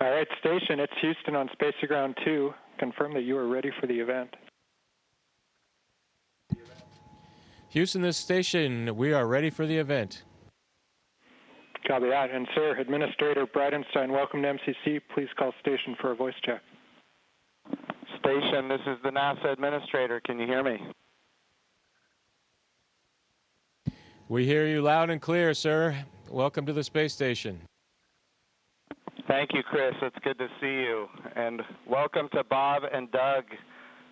All right, station, it's Houston on Space Ground 2. Confirm that you are ready for the event. Houston, this station, we are ready for the event. Copy that. And sir, Administrator Bridenstine, welcome to MCC. Please call station for a voice check. Station, this is the NASA Administrator. Can you hear me? We hear you loud and clear, sir. Welcome to the space station. Thank you, Chris. It's good to see you. And welcome to Bob and Doug.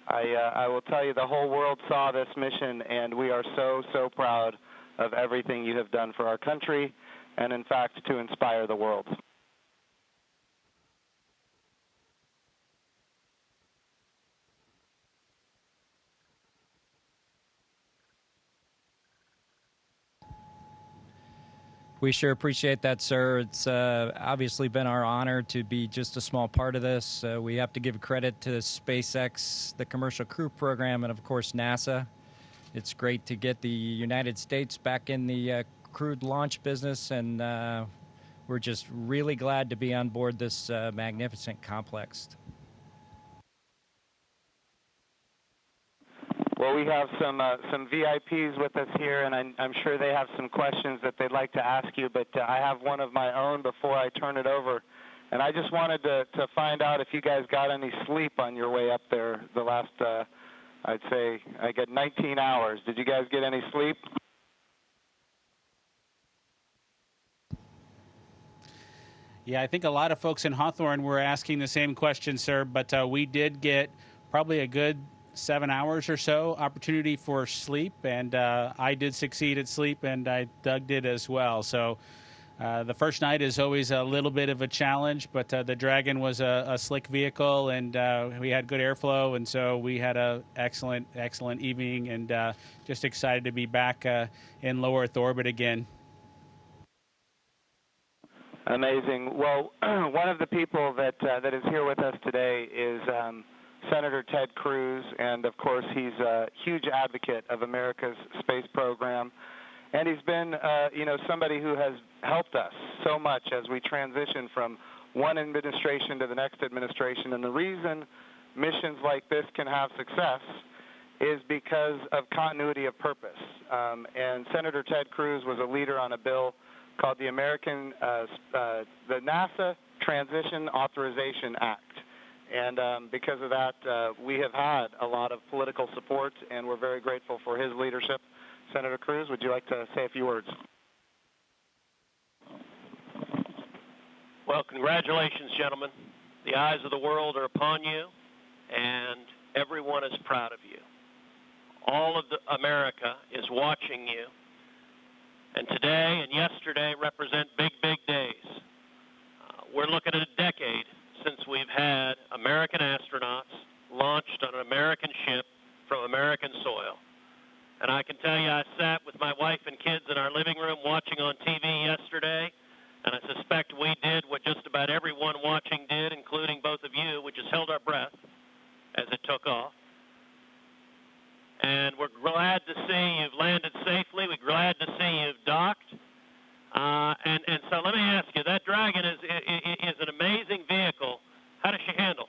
I will tell you, the whole world saw this mission, and we are so, so proud of everything you have done for our country and, in fact, to inspire the world. We sure appreciate that, sir. It's obviously been our honor to be just a small part of this. We have to give credit to SpaceX, the Commercial Crew Program, and, of course, NASA. It's great to get the United States back in the crewed launch business, and we're just really glad to be on board this magnificent complex. Well, we have some VIPs with us here, and I'm sure they have some questions that they'd like to ask you, but I have one of my own before I turn it over. And I just wanted to find out if you guys got any sleep on your way up there the last, I'd say, I get 19 hours. Did you guys get any sleep? Yeah, I think a lot of folks in Hawthorne were asking the same question, sir, but we did get probably a good 7 hours or so opportunity for sleep, and I did succeed at sleep, and Doug did as well. So the first night is always a little bit of a challenge, but the Dragon was a slick vehicle, and we had good airflow, and so we had a excellent evening, and just excited to be back in low Earth orbit again. Amazing. Well, one of the people that is here with us today is Senator Ted Cruz, and of course he's a huge advocate of America's space program, and he's been somebody who has helped us so much as we transition from one administration to the next administration. And the reason missions like this can have success is because of continuity of purpose. And Senator Ted Cruz was a leader on a bill called the NASA Transition Authorization Act. And because of that, we have had a lot of political support, and we're very grateful for his leadership. Senator Cruz, would you like to say a few words? Well, congratulations, gentlemen. The eyes of the world are upon you, and everyone is proud of you. All of America is watching you, and today and yesterday represent big, big days. We're looking at a decade since we've had American astronauts launched on an American ship from American soil. And I can tell you, I sat with my wife and kids in our living room watching on TV yesterday, and I suspect we did what just about everyone watching did, including both of you, which is held our breath as it took off. And we're glad to see you've landed safely. We're glad to see you've docked. And so let me ask you, that Dragon is an amazing vehicle. How does she handle?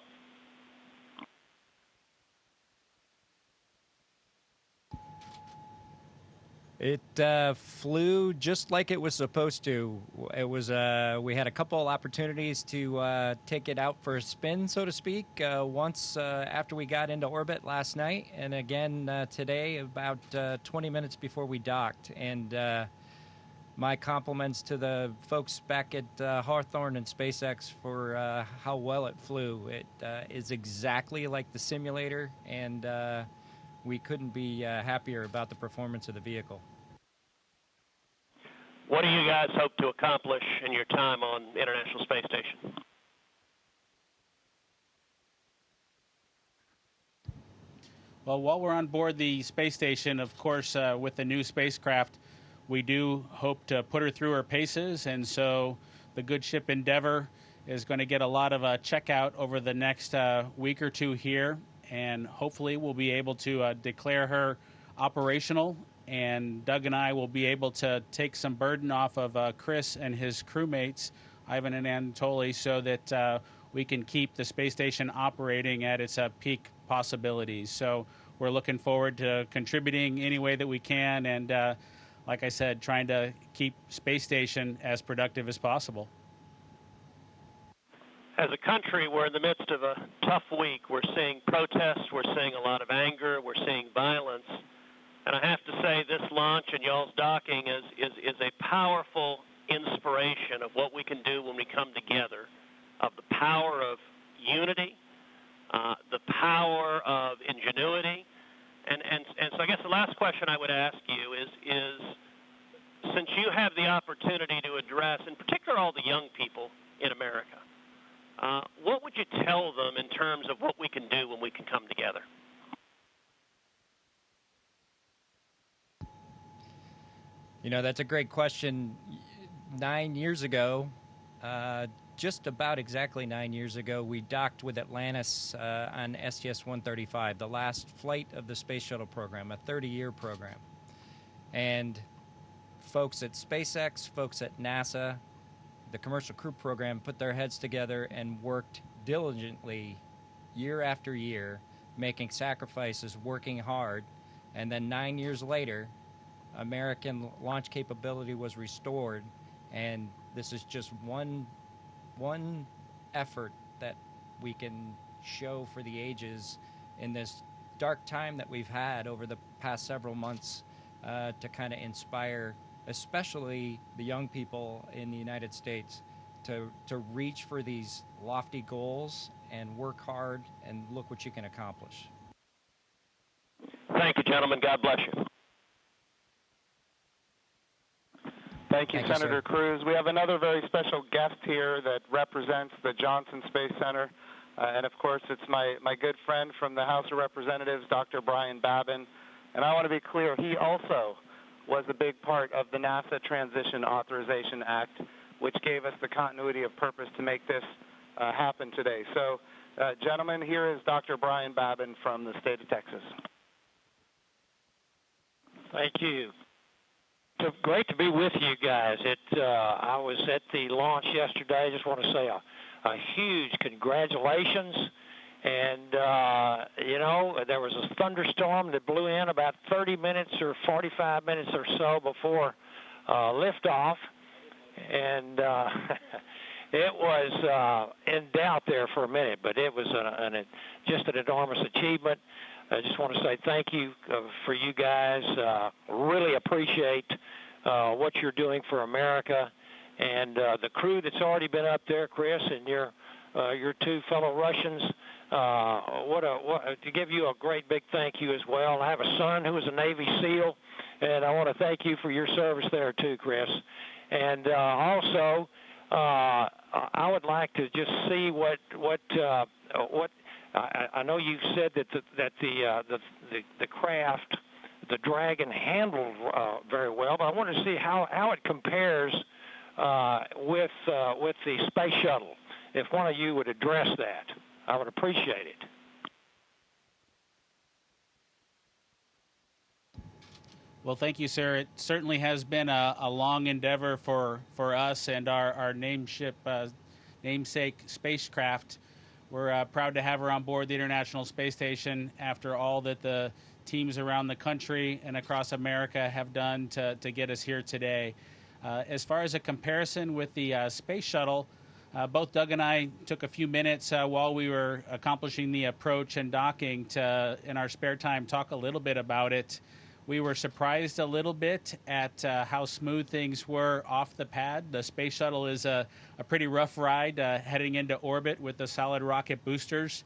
It flew just like it was supposed to. It was we had a couple opportunities to take it out for a spin, so to speak, once after we got into orbit last night, and again today about 20 minutes before we docked. And my compliments to the folks back at Hawthorne and SpaceX for how well it flew. It is exactly like the simulator, and we couldn't be happier about the performance of the vehicle. What do you guys hope to accomplish in your time on the International Space Station? Well, while we're on board the space station, of course, with the new spacecraft, we do hope to put her through her paces, and so the good ship Endeavour is going to get a lot of checkout over the next week or two here, and hopefully we'll be able to declare her operational, and Doug and I will be able to take some burden off of Chris and his crewmates. Ivan and Anatoly, so that we can keep the space station operating at its peak possibilities. So we're looking forward to contributing any way that we can, and like I said, trying to keep space station as productive as possible. As a country, we're in the midst of a tough week. We're seeing protests, we're seeing a lot of anger, we're seeing violence. And I have to say, this launch and y'all's docking is a powerful inspiration of what we can do when we come together, of the power of unity, the power of ingenuity. And so I guess the last question I would ask you is since you have the opportunity to address, in particular, all the young people in America, what would you tell them in terms of what we can do when we can come together? You know, that's a great question. 9 years ago, just about exactly 9 years ago, we docked with Atlantis on STS-135, the last flight of the Space Shuttle program, a 30-year program. And folks at SpaceX, folks at NASA, the Commercial Crew Program put their heads together and worked diligently year after year, making sacrifices, working hard. And then 9 years later, American launch capability was restored, and this is just one effort that we can show for the ages in this dark time that we've had over the past several months to kind of inspire especially the young people in the United States to reach for these lofty goals and work hard and look what you can accomplish. Thank you, gentlemen. God bless you. Thank you, Senator Cruz. We have another very special guest here that represents the Johnson Space Center. And, of course, it's my good friend from the House of Representatives, Dr. Brian Babin. And I want to be clear, he also was a big part of the NASA Transition Authorization Act, which gave us the continuity of purpose to make this happen today. So, gentlemen, here is Dr. Brian Babin from the state of Texas. Thank you. It's great to be with you guys. I was at the launch yesterday. I just want to say a huge congratulations. And, you know, there was a thunderstorm that blew in about 30 minutes or 45 minutes or so before liftoff. And it was in doubt there for a minute, but it was just an enormous achievement. I just want to say thank you for you guys. Really appreciate what you're doing for America. And the crew that's already been up there, Chris, and your two fellow Russians, to give you a great big thank you as well. I have a son who is a Navy SEAL, and I want to thank you for your service there too, Chris. And also, I would like to just see what I know you said that the craft, the Dragon, handled very well, but I want to see how it compares with the Space Shuttle. If one of you would address that, I would appreciate it. Well, thank you, sir. It certainly has been a long endeavor for us and our namesake spacecraft. We're proud to have her on board the International Space Station after all that the teams around the country and across America have done to get us here today. As far as a comparison with the Space Shuttle, both Doug and I took a few minutes while we were accomplishing the approach and docking to, in our spare time, talk a little bit about it. We were surprised a little bit at how smooth things were off the pad. The Space Shuttle is a pretty rough ride heading into orbit with the solid rocket boosters.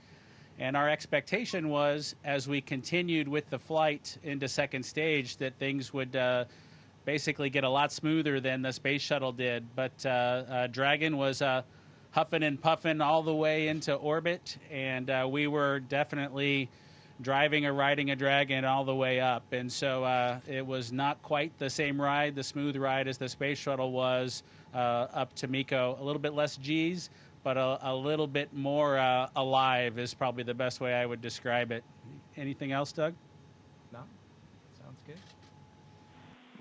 And our expectation was, as we continued with the flight into second stage, that things would basically get a lot smoother than the Space Shuttle did. But Dragon was huffing and puffing all the way into orbit, and we were definitely driving or riding a Dragon all the way up. And so it was not quite the same ride, the smooth ride, as the Space Shuttle was up to MECO. A little bit less G's, but a little bit more alive is probably the best way I would describe it. Anything else, Doug? No? Sounds good.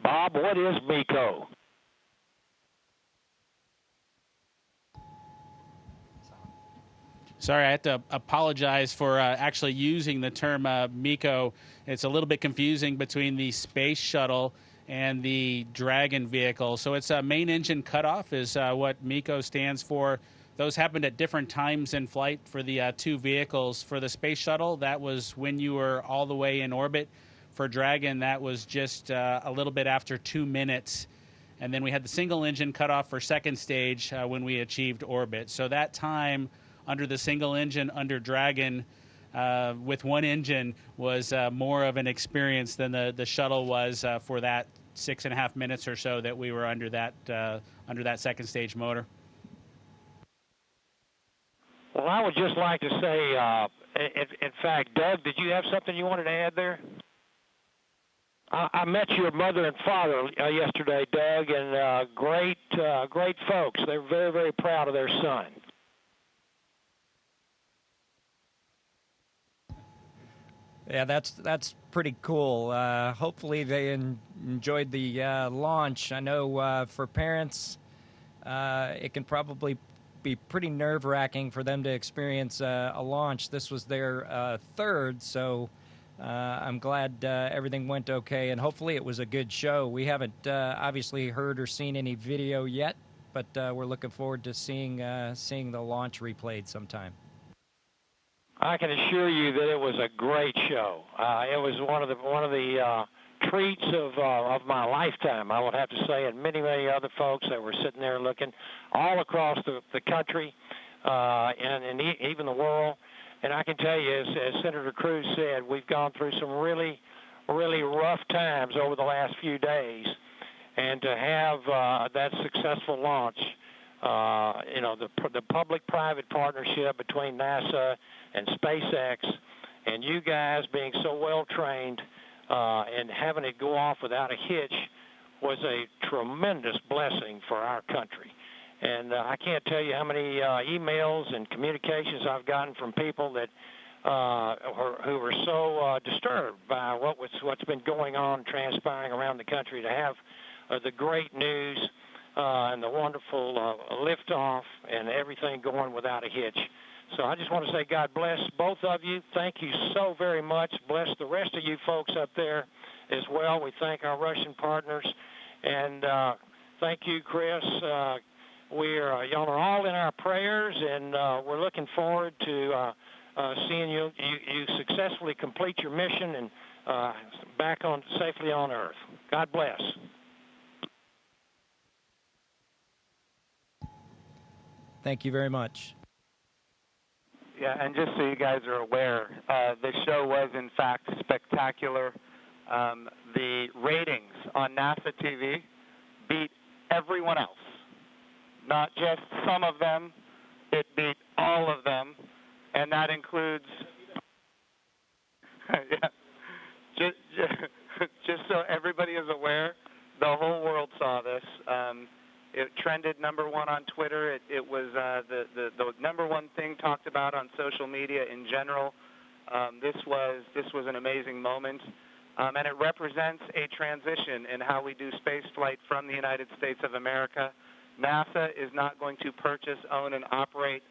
Bob, what is MECO? Sorry, I have to apologize for actually using the term MECO. It's a little bit confusing between the space shuttle and the Dragon vehicle. So it's a main engine cutoff is what MECO stands for. Those happened at different times in flight for the two vehicles. For the space shuttle, that was when you were all the way in orbit. For Dragon, that was just a little bit after 2 minutes. And then we had the single engine cutoff for second stage when we achieved orbit. So that time under the single engine under Dragon with one engine was more of an experience than the shuttle was for that 6.5 minutes or so that we were under that second stage motor. Well, I would just like to say, in fact, Doug, did you have something you wanted to add there? I met your mother and father yesterday, Doug, and great folks. They're very, very proud of their son. Yeah, that's pretty cool. Hopefully they enjoyed the launch. I know for parents, it can probably be pretty nerve-wracking for them to experience a launch. This was their third, so I'm glad everything went okay, and hopefully it was a good show. We haven't obviously heard or seen any video yet, but we're looking forward to seeing the launch replayed sometime. I can assure you that it was a great show. It was one of the treats of my lifetime, I would have to say, and many other folks that were sitting there looking all across the country and even the world. And I can tell you, as Senator Cruz said, we've gone through some really, really rough times over the last few days, and to have that successful launch, the public-private partnership between NASA and SpaceX, and you guys being so well trained and having it go off without a hitch was a tremendous blessing for our country. And I can't tell you how many emails and communications I've gotten from people that who were so disturbed by what's been going on, transpiring around the country, to have the great news and the wonderful liftoff and everything going without a hitch. So I just want to say God bless both of you. Thank you so very much. Bless the rest of you folks up there as well. We thank our Russian partners. And thank you, Chris. Y'all are all in our prayers, and we're looking forward to seeing you successfully complete your mission and back safely on Earth. God bless. Thank you very much. Yeah, and just so you guys are aware, the show was in fact spectacular. The ratings on NASA TV beat everyone else. Not just some of them, it beat all of them, and that includes, just so everybody is aware, the whole world saw this. It trended #1 on Twitter. It was the #1 thing talked about on social media in general. This was an amazing moment, and it represents a transition in how we do space flight from the United States of America. NASA is not going to purchase, own, and operate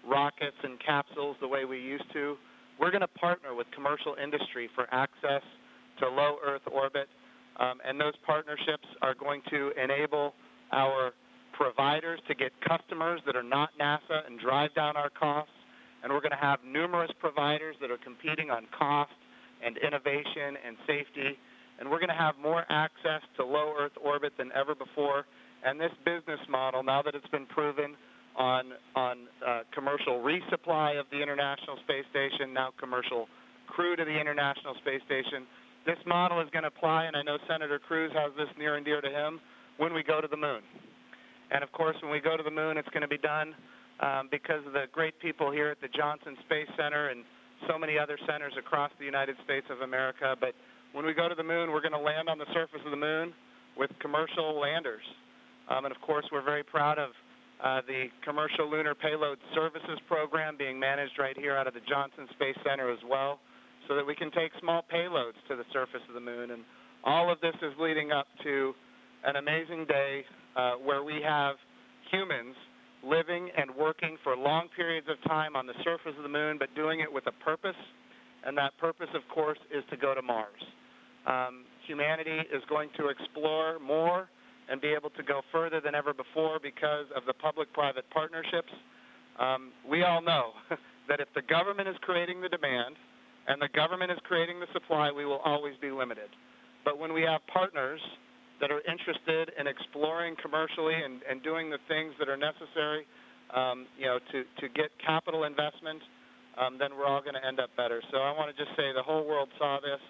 rockets and capsules the way we used to. We're going to partner with commercial industry for access to low Earth orbit, and those partnerships are going to enable our providers to get customers that are not NASA and drive down our costs. And we're going to have numerous providers that are competing on cost and innovation and safety. And we're going to have more access to low Earth orbit than ever before. And this business model, now that it's been proven on commercial resupply of the International Space Station, now commercial crew to the International Space Station, this model is going to apply, and I know Senator Cruz has this near and dear to him, when we go to the moon. And of course, when we go to the moon, it's going to be done because of the great people here at the Johnson Space Center and so many other centers across the United States of America. But when we go to the moon, we're going to land on the surface of the moon with commercial landers. And of course, we're very proud of the Commercial Lunar Payload Services Program being managed right here out of the Johnson Space Center as well, so that we can take small payloads to the surface of the moon. And all of this is leading up to an amazing day where we have humans living and working for long periods of time on the surface of the moon, but doing it with a purpose. And that purpose, of course, is to go to Mars. Humanity is going to explore more and be able to go further than ever before because of the public-private partnerships. We all know that if the government is creating the demand and the government is creating the supply, we will always be limited. But when we have partners that are interested in exploring commercially and doing the things that are necessary, to get capital investment, then we're all going to end up better. So I want to just say the whole world saw this.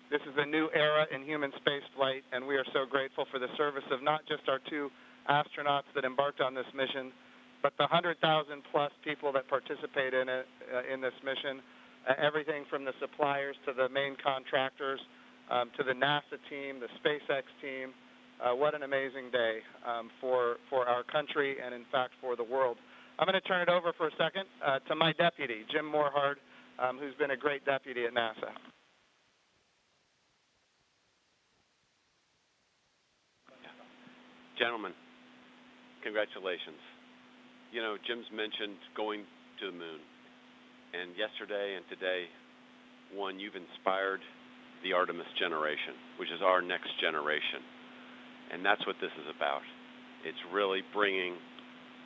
This is a new era in human space flight, and we are so grateful for the service of not just our 2 astronauts that embarked on this mission, but the 100,000-plus people that participate in it, in this mission, everything from the suppliers to the main contractors, to the NASA team, the SpaceX team. What an amazing day for our country and, in fact, for the world. I'm going to turn it over for a second to my deputy, Jim Morhard, who's been a great deputy at NASA. Gentlemen, congratulations. You know, Jim's mentioned going to the moon. And yesterday and today, one, you've inspired the Artemis generation, which is our next generation. And that's what this is about. It's really bringing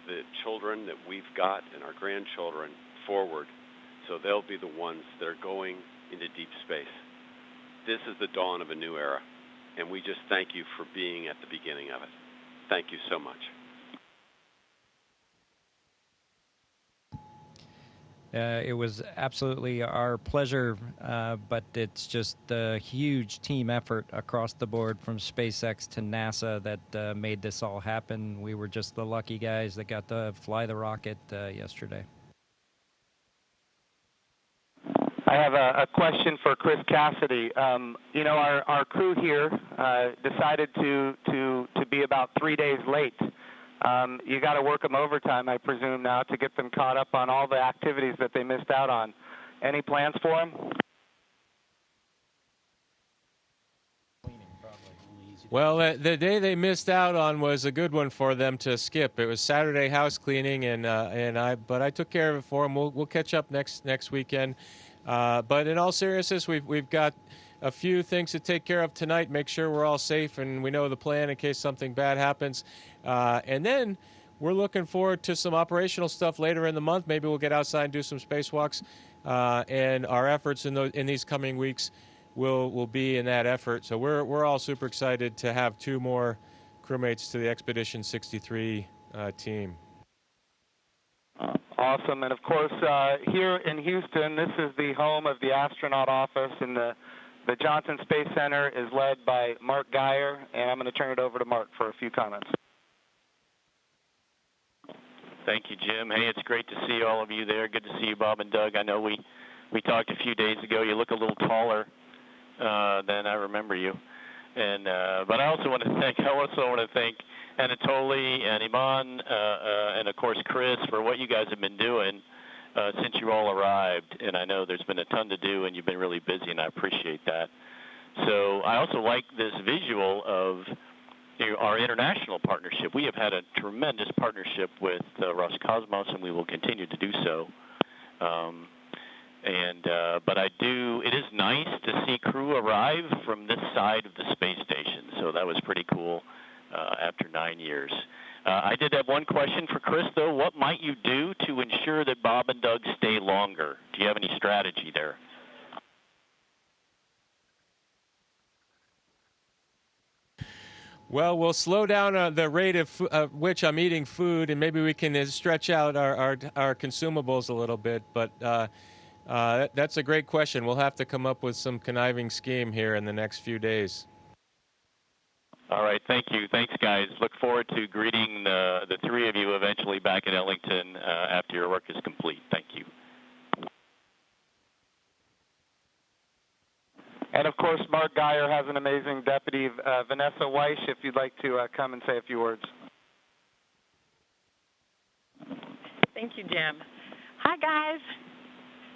the children that we've got and our grandchildren forward so they'll be the ones that are going into deep space. This is the dawn of a new era, and we just thank you for being at the beginning of it. Thank you so much. It was absolutely our pleasure, but it's just a huge team effort across the board from SpaceX to NASA that made this all happen. We were just the lucky guys that got to fly the rocket yesterday. I have a question for Chris Cassidy. Our crew here decided to be about 3 days late. You got to work them overtime, I presume, now to get them caught up on all the activities that they missed out on. Any plans for them? Well, the day they missed out on was a good one for them to skip. It was Saturday house cleaning, but I took care of it for them. We'll catch up next weekend. But in all seriousness, we've got a few things to take care of tonight, make sure we're all safe and we know the plan in case something bad happens. And then we're looking forward to some operational stuff later in the month. Maybe we'll get outside and do some spacewalks. And our efforts in these coming weeks will be in that effort. So we're all super excited to have 2 more crewmates to the Expedition 63 team. Awesome. And, of course, here in Houston, this is the home of the astronaut office, and the Johnson Space Center is led by Mark Geyer, and I'm going to turn it over to Mark for a few comments. Thank you, Jim. Hey, it's great to see all of you there. Good to see you, Bob and Doug. I know we talked a few days ago. You look a little taller than I remember you. And but I also want to thank Anatoly and Iman and, of course, Chris for what you guys have been doing since you all arrived. And I know there's been a ton to do, and you've been really busy, and I appreciate that. So I also like this visual of our international partnership. We have had a tremendous partnership with Roscosmos, and we will continue to do so. But it is nice to see crew arrive from this side of the space station. So that was pretty cool after 9 years. I did have one question for Chris, though. What might you do to ensure that Bob and Doug stay longer? Do you have any strategy there? Well, we'll slow down the rate of which I'm eating food, and maybe we can stretch out our consumables a little bit. But that's a great question. We'll have to come up with some conniving scheme here in the next few days. All right, thank you. Thanks, guys. Look forward to greeting the 3 of you eventually back in Ellington after your work is complete. Thank you. And, of course, Mark Geyer has an amazing deputy, Vanessa Wyche, if you'd like to come and say a few words. Thank you, Jim. Hi, guys.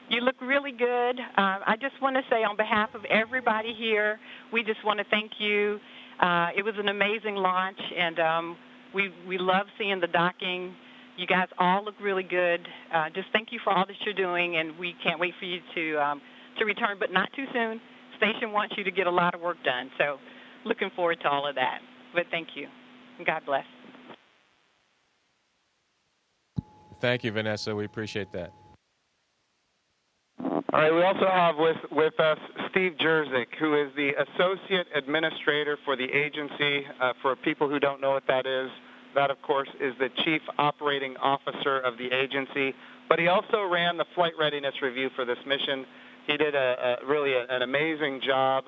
You look really good. I just want to say on behalf of everybody here, we just want to thank you. It was an amazing launch, and we love seeing the docking You guys all look really good. Just thank you for all that you're doing, and we can't wait for you to return, but not too soon. Station wants you to get a lot of work done, so looking forward to all of that. But thank you, and God bless. Thank you, Vanessa. We appreciate that. All right, we also have with us Steve Jerzik, who is the Associate Administrator for the agency. For people who don't know what that is, that, of course, is the Chief Operating Officer of the agency. But he also ran the flight readiness review for this mission. He did really an amazing job,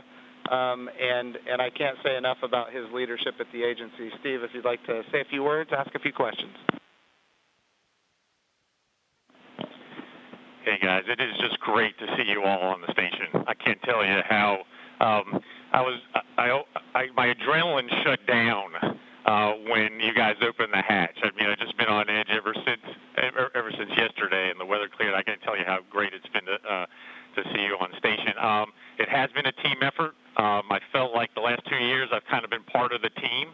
and I can't say enough about his leadership at the agency. Steve, if you'd like to say a few words, ask a few questions. Hey guys, it is just great to see you all on the station. I can't tell you how my adrenaline shut down when you guys opened the hatch. I mean, I've just been on edge ever since yesterday, and the weather cleared. I can't tell you how great it's been to see you on station. It has been a team effort. I felt like the last 2 years I've kind of been part of the team,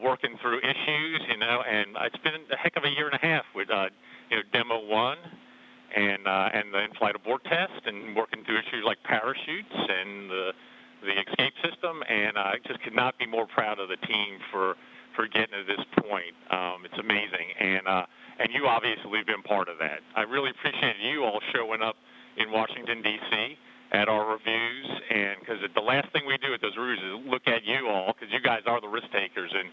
working through issues, and it's been a heck of a year and a half with Demo 1. And the in-flight abort test, and working through issues like parachutes and the escape system, and I just could not be more proud of the team for getting to this point. It's amazing, and you obviously have been part of that. I really appreciate you all showing up in Washington, D.C. at our reviews, and because the last thing we do at those reviews is look at you all, because you guys are the risk takers, and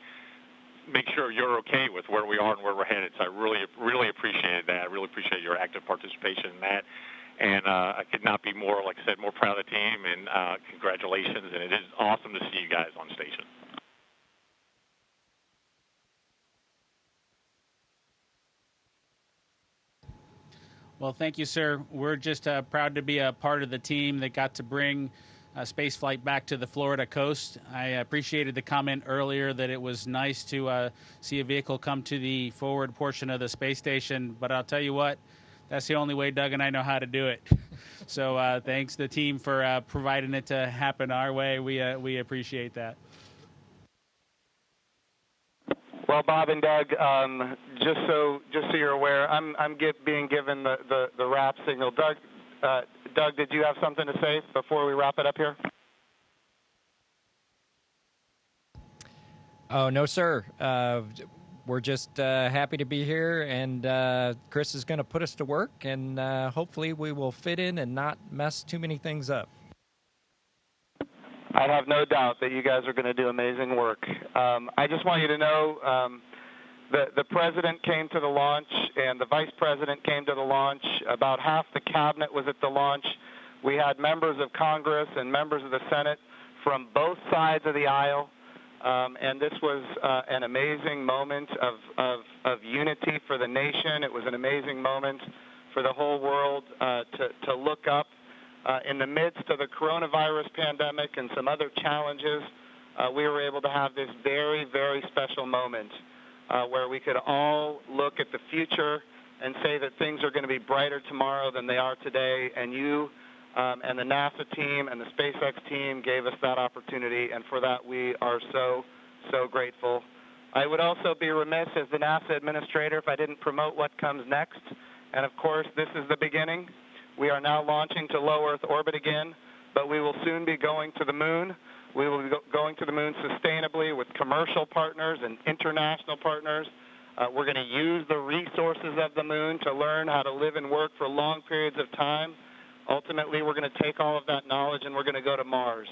make sure you're okay with where we are and where we're headed. So I really appreciate that. I really appreciate your active participation in that. And I could not be more, like I said, more proud of the team, and congratulations. And it is awesome to see you guys on station. Well, thank you, sir. We're just proud to be a part of the team that got to bring space flight back to the Florida coast. I appreciated the comment earlier that it was nice to see a vehicle come to the forward portion of the space station, but I'll tell you what, that's the only way Doug and I know how to do it. So thanks to the team for providing it to happen our way. We appreciate that. Well, Bob and Doug, just so you're aware, I'm being given the wrap signal. Doug, did you have something to say before we wrap it up here? Oh, no, sir. We're just happy to be here, and Chris is going to put us to work, and hopefully we will fit in and not mess too many things up. I have no doubt that you guys are going to do amazing work. I just want you to know the president came to the launch, and the vice president came to the launch. About half the cabinet was at the launch. We had members of Congress and members of the Senate from both sides of the aisle, and this was an amazing moment of unity for the nation. It was an amazing moment for the whole world to look up. In the midst of the coronavirus pandemic and some other challenges, we were able to have this very, very special moment where we could all look at the future and say that things are going to be brighter tomorrow than they are today. And you and the NASA team and the SpaceX team gave us that opportunity, and for that we are so, so grateful. I would also be remiss as the NASA Administrator if I didn't promote what comes next. And of course, this is the beginning. We are now launching to low Earth orbit again, but we will soon be going to the moon. We will be going to the moon sustainably with commercial partners and international partners. We're going to use the resources of the moon to learn how to live and work for long periods of time. Ultimately, we're going to take all of that knowledge and we're going to go to Mars.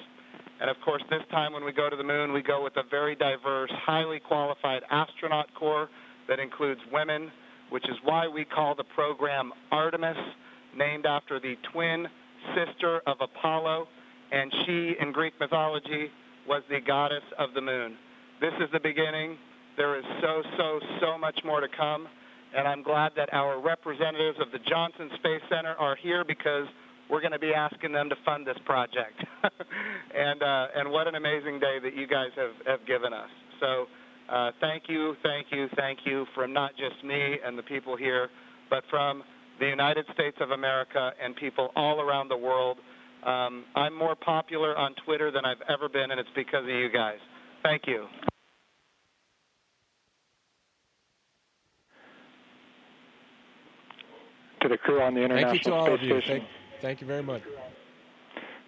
And of course, this time when we go to the moon, we go with a very diverse, highly qualified astronaut corps that includes women, which is why we call the program Artemis, named after the twin sister of Apollo, and she, in Greek mythology, was the goddess of the moon. This is the beginning. There is so much more to come, and I'm glad that our representatives of the Johnson Space Center are here because we're going to be asking them to fund this project. And what an amazing day that you guys have given us. So thank you from not just me and the people here, but from the United States of America and people all around the world. I'm more popular on Twitter than I've ever been, and it's because of you guys. Thank you. to the crew on the International Thank you to all Space of you. Station. Thank you very much.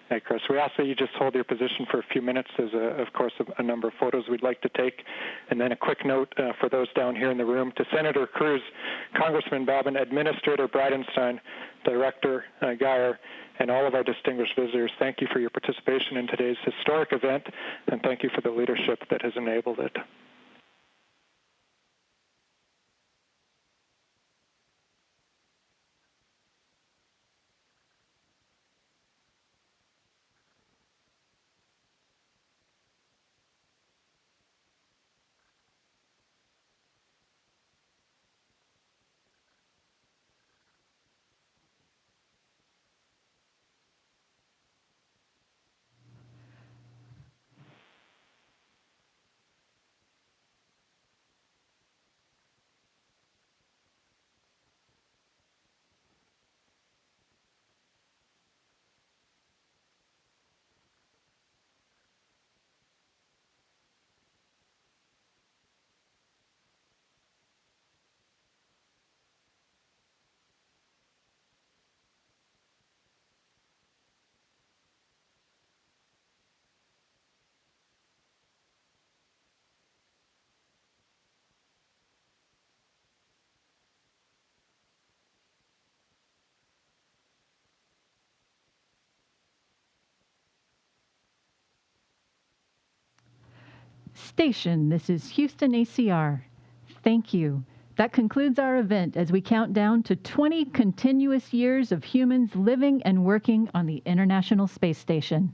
Hey, Chris, we ask that you just hold your position for a few minutes. There's, of course, a number of photos we'd like to take. And then a quick note for those down here in the room. To Senator Cruz, Congressman Babin, Administrator Bridenstine, Director Geyer, and all of our distinguished visitors, thank you for your participation in today's historic event, and thank you for the leadership that has enabled it. Station, this is Houston ACR. Thank you. That concludes our event as we count down to 20 continuous years of humans living and working on the International Space Station.